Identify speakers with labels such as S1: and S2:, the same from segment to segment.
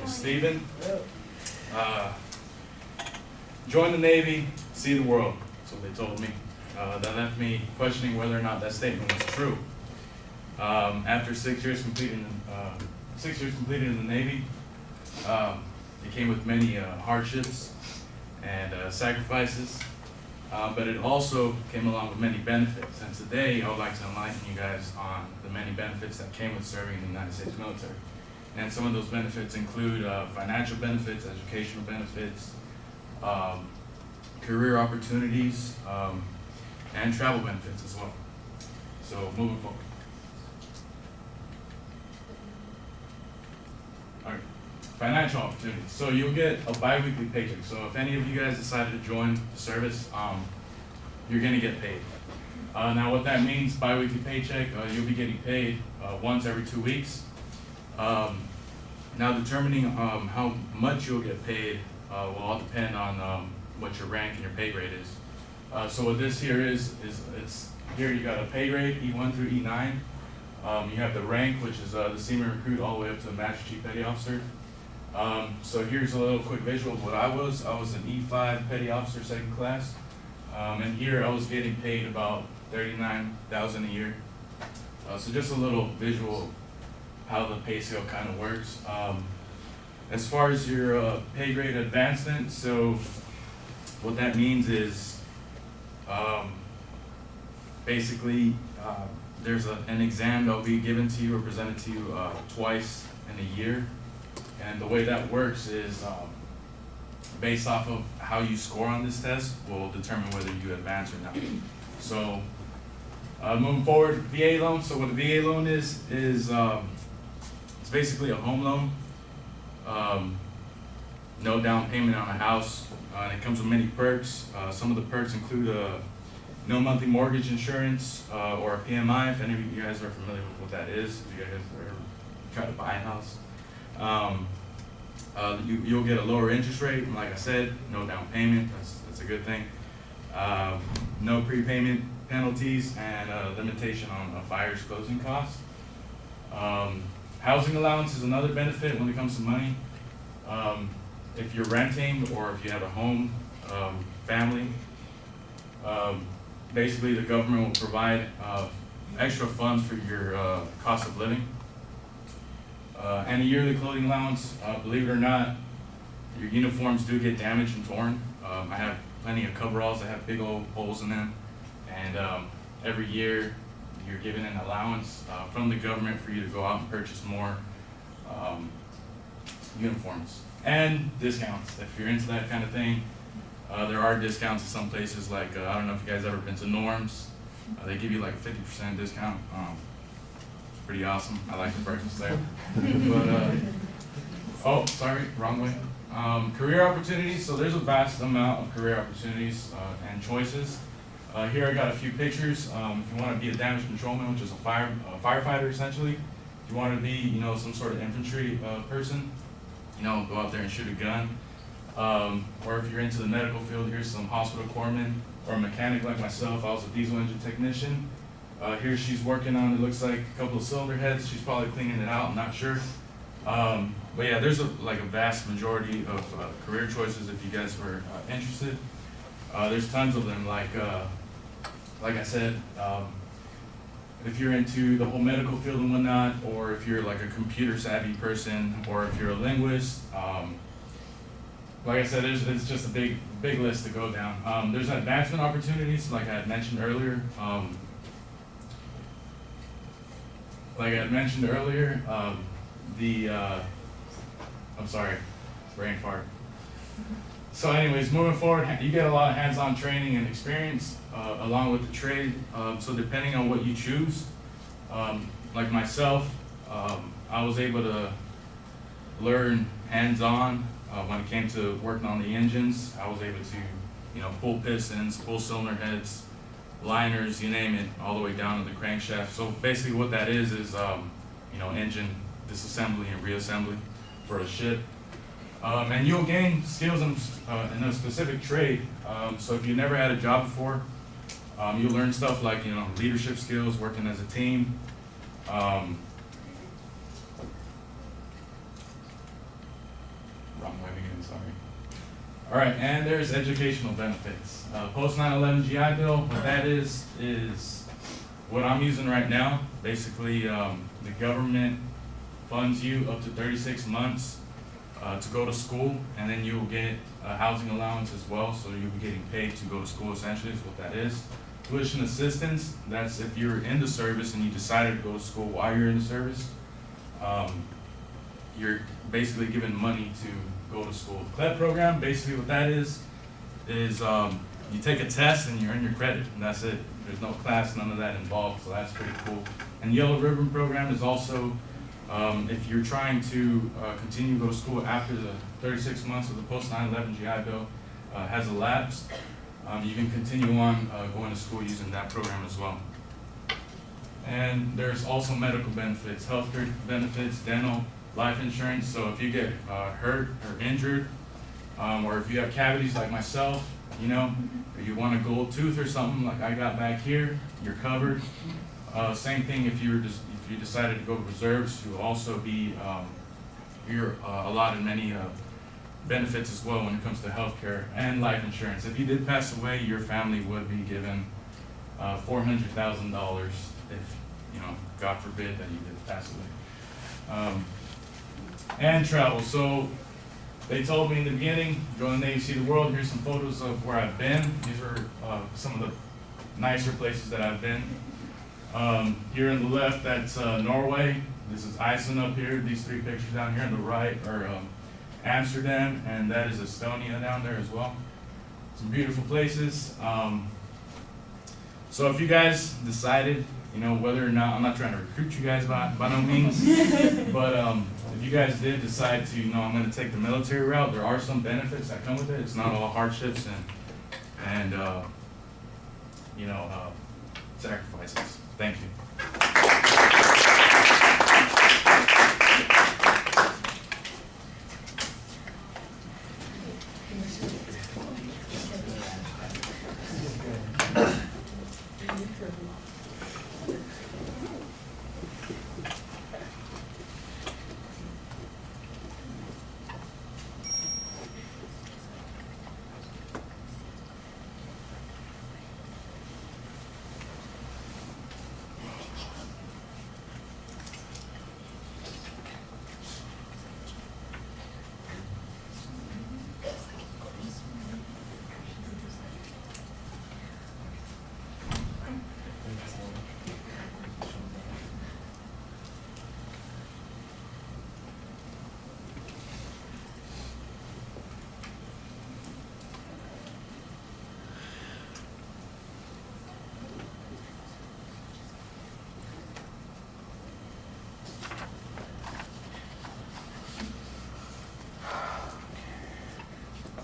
S1: is Steven. Join the Navy, see the world. That's what they told me. That left me questioning whether or not that statement was true. After 6 years completed in the Navy, it came with many hardships and sacrifices, but it also came along with many benefits. And today, I would like to enlighten you guys on the many benefits that came with serving in the United States military. And some of those benefits include financial benefits, educational benefits, career opportunities, and travel benefits as well. So moving forward. All right, financial opportunities. So you'll get a bi-weekly paycheck. So if any of you guys decided to join the service, you're gonna get paid. Now what that means, bi-weekly paycheck, you'll be getting paid once every 2 weeks. Now determining how much you'll get paid will all depend on what your rank and your pay grade is. So what this here is it's here you got a pay grade, E1 through E9. You have the rank, which is the senior recruit, all the way up to the Master Chief Petty Officer. So here's a little quick visual of what I was. I was an E5 Petty Officer, second class. And here I was getting paid about $39,000 a year. So just a little visual of how the pay scale kind of works. As far as your pay grade advancement, so what that means is basically there's an exam that will be given to you or presented to you twice in a year. And the way that works is based off of how you score on this test will determine whether you advance or not. So moving forward, VA loan. So what a VA loan is it's basically a home loan. No down payment on a house, and it comes with many perks. Some of the perks include no monthly mortgage insurance or a PMI, if any of you guys are familiar with what that is, if you guys ever try to buy a house. You'll get a lower interest rate, and like I said, no down payment, that's a good thing. No prepayment penalties, and limitation on buyer's closing costs. Housing allowance is another benefit when it comes to money. If you're renting or if you have a home, family, basically the government will provide extra funds for your cost of living. And a yearly clothing allowance. Believe it or not, your uniforms do get damaged and torn. I have plenty of coveralls that have big old holes in them, and every year you're given an allowance from the government for you to go out and purchase more uniforms and discounts. If you're into that kind of thing, there are discounts at some places, like I don't know if you guys ever been to Norms. They give you like a 50% discount. It's pretty awesome. I like the purchase there. But oh, sorry, wrong way. Career opportunities. So there's a vast amount of career opportunities and choices. Here I got a few pictures. If you want to be a damage controlman, which is a firefighter essentially. If you want to be, some sort of infantry person, go out there and shoot a gun. Or if you're into the medical field, here's some hospital corpsmen or a mechanic like myself. I was a diesel engine technician. Here she's working on, it looks like a couple of cylinder heads. She's probably cleaning it out, I'm not sure. But yeah, there's a vast majority of career choices if you guys were interested. There's tons of them, like I said, if you're into the whole medical field and whatnot, or if you're like a computer savvy person, or if you're a linguist, like I said, it's just a big list to go down. There's advancement opportunities, like I had mentioned earlier. I'm sorry, brain fart. So anyways, moving forward, you get a lot of hands-on training and experience along with the trade. So depending on what you choose, like myself, I was able to learn hands-on when it came to working on the engines. I was able to, pull pistons, pull cylinder heads, liners, you name it, all the way down to the crankshaft. So basically what that is engine disassembly and reassembly for a ship. And you'll gain skills in a specific trade. So if you never had a job before, you'll learn stuff like, leadership skills, working as a team. again, sorry. All right, and there's educational benefits. Post 9/11 GI Bill, what that is what I'm using right now. Basically, the government funds you up to 36 months to go to school, and then you'll get a housing allowance as well, so you'll be getting paid to go to school, essentially is what that is. Tuition assistance, that's if you're in the service and you decided to go to school while you're in the service. You're basically given money to go to school. The CLEP program, basically what that is you take a test and you earn your credit, and that's it. There's no class, none of that involved, so that's pretty cool. And Yellow Ribbon program is also, if you're trying to continue to go to school after the 36 months of the post 9/11 GI Bill has elapsed, you can continue on going to school using that program as well. And there's also medical benefits, healthcare benefits, dental, life insurance. So if you get hurt or injured, or if you have cavities like myself, you know, or you want a gold tooth or something like I got back here, you're covered. Same thing if you decided to go to reserves, you'll also be you're allotted many benefits as well when it comes to healthcare and life insurance. If you did pass away, your family would be given $400,000 if, you know, God forbid that you did pass away. And travel. So they told me in the beginning, go in the Navy, see the world. Here's some photos of where I've been. These are some of the nicer places that I've been. Here on the left, that's Norway. This is Iceland up here. These three pictures down here on the right are Amsterdam, and that is Estonia down there as well. Some beautiful places. So if you guys decided, you know, whether or not, I'm not trying to recruit you guys by no means, but if you guys did decide to, you know, I'm going to take the military route, there are some benefits that come with it. It's not all hardships and you know, sacrifices. Thank you.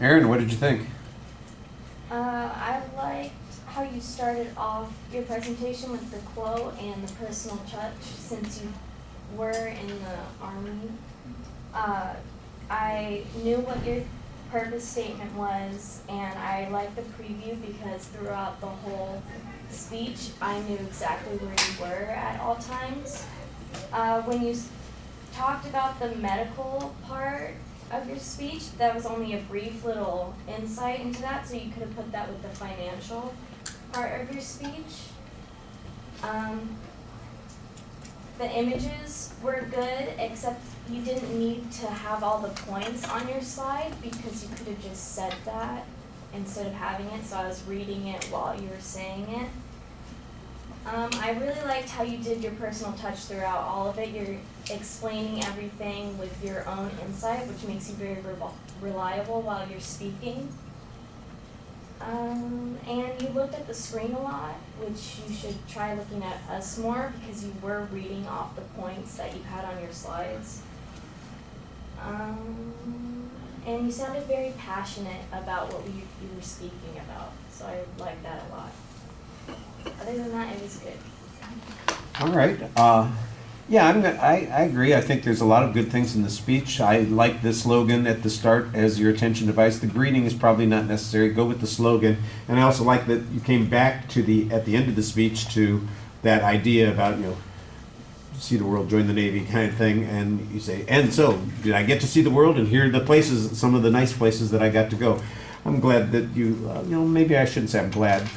S2: Aaron, what did you think?
S3: I liked how you started off your presentation with the quote and the personal touch, since you were in the Army. I knew what your purpose statement was, and I liked the preview because throughout the whole speech, I knew exactly where you were at all times. When you talked about the medical part of your speech, that was only a brief little insight into that, so you could have put that with the financial part of your speech. The images were good, except you didn't need to have all the points on your slide because you could have just said that instead of having it, so I was reading it while you were saying it. I really liked how you did your personal touch throughout all of it. You're explaining everything with your own insight, which makes you very reliable while you're speaking. And you looked at the screen a lot, which you should try looking at us more because you were reading off the points that you had on your slides. And you sounded very passionate about what you were speaking about, so I liked that a lot. Other than that, it was good.
S2: All right. Yeah, I agree. I think there's a lot of good things in the speech. I like the slogan at the start as your attention device. The greeting is probably not necessary. Go with the slogan. And I also like that you came back to at the end of the speech to that idea about, you know, see the world, join the Navy kind of thing, and you say, and so, did I get to see the world? And here are the places, some of the nice places that I got to go. I'm glad that maybe I shouldn't say I'm glad.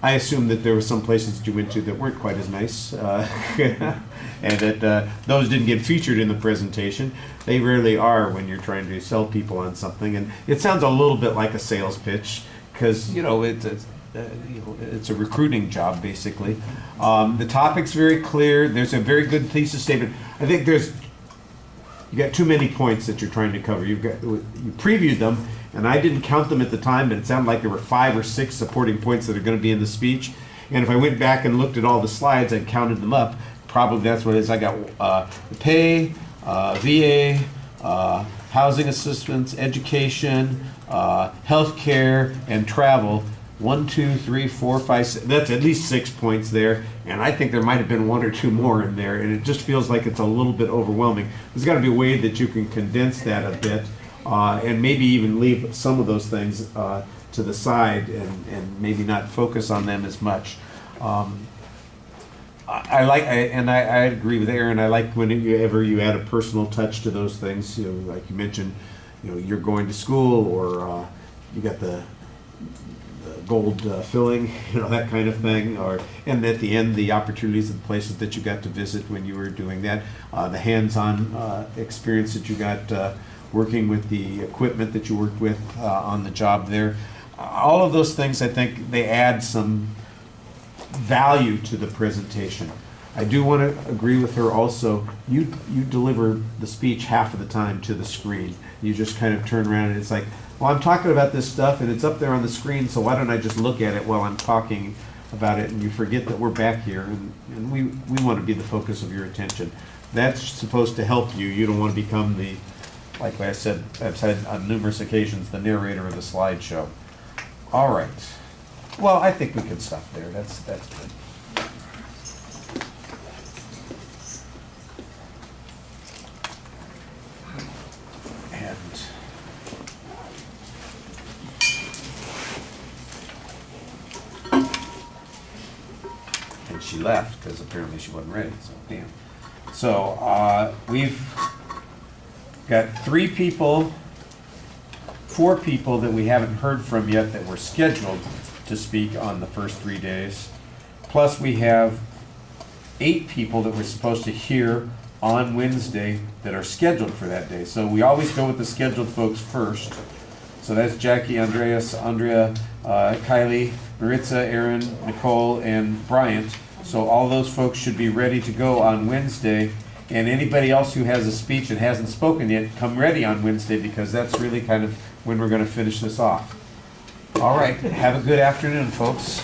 S2: I assume that there were some places that you went to that weren't quite as nice, and that those didn't get featured in the presentation. They rarely are when you're trying to sell people on something, and it sounds a little bit like a sales pitch, because it's a recruiting job basically. The topic's very clear. There's a very good thesis statement. I think you got too many points that you're trying to cover. You previewed them, and I didn't count them at the time, but it sounded like there were 5 or 6 supporting points that are going to be in the speech. And if I went back and looked at all the slides and counted them up, probably that's what it is. I got pay, VA, housing assistance, education, healthcare, and travel. 1, 2, 3, 4, 5, 6. That's at least 6 points there, and I think there might have been 1 or 2 more in there, and it just feels like it's a little bit overwhelming. There's got to be a way that you can condense that a bit, and maybe even leave some of those things to the side and maybe not focus on them as much. I agree with Aaron. I like whenever you add a personal touch to those things. Like you mentioned, you're going to school, or you got the gold filling, that kind of thing, and at the end, the opportunities and places that you got to visit when you were doing that, the hands-on experience that you got working with the equipment that you worked with on the job there. All of those things, I think, they add some value to the presentation. I do want to agree with her also. You deliver the speech half of the time to the screen. You just kind of turn around and it's like, well, I'm talking about this stuff and it's up there on the screen, so why don't I just look at it while I'm talking about it? And you forget that we're back here, and we want to be the focus of your attention. That's supposed to help you. You don't want to become like I've said on numerous occasions, the narrator of the slideshow. All right. Well, I think we can stop there. That's good. And she left because apparently she wasn't ready. So damn. So we've got 4 people that we haven't heard from yet that were scheduled to speak on the first 3 days. Plus we have 8 people that we're supposed to hear on Wednesday that are scheduled for that day. So we always go with the scheduled folks first. So that's Jackie, Andrea, Kylie, Maritza, Aaron, Nicole, and Bryant. So all those folks should be ready to go on Wednesday. And anybody else who has a speech and hasn't spoken yet, come ready on Wednesday, because that's really kind of when we're going to finish this off. All right, have a good afternoon, folks.